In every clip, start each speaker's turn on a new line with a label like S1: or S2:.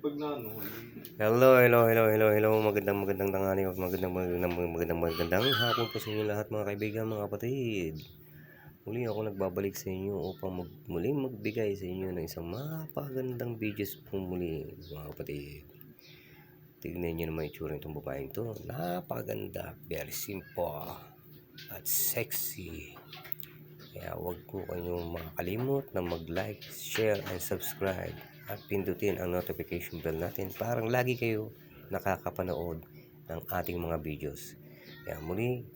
S1: pag naano.
S2: Hello. Magandang tanghali at magandang hapon po sa inyo lahat mga kaibigan, mga kapatid. Muli ako nagbabalik sa inyo upang muling magbigay sa inyo ng isang mapagandang videos po muli mga kapatid. Tignan nyo naman itsura itong babaeng to. Napaganda, very simple at sexy. Kaya huwag po kayong makakalimot na mag-like, share, and subscribe at pindutin ang notification bell natin para lagi kayo nakakapanood ng ating mga videos. Kaya muli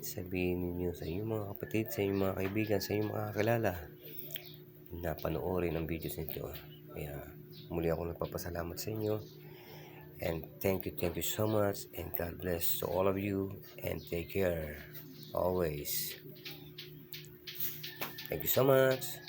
S2: sabihin ninyo sa inyong mga kapatid, sa inyong mga kaibigan, sa inyong mga kakilala na panoorin ang videos nito. Kaya muli ako nagpapasalamat sa inyo. And thank you so much, and God bless to all of you, and take care always. Thank you so much.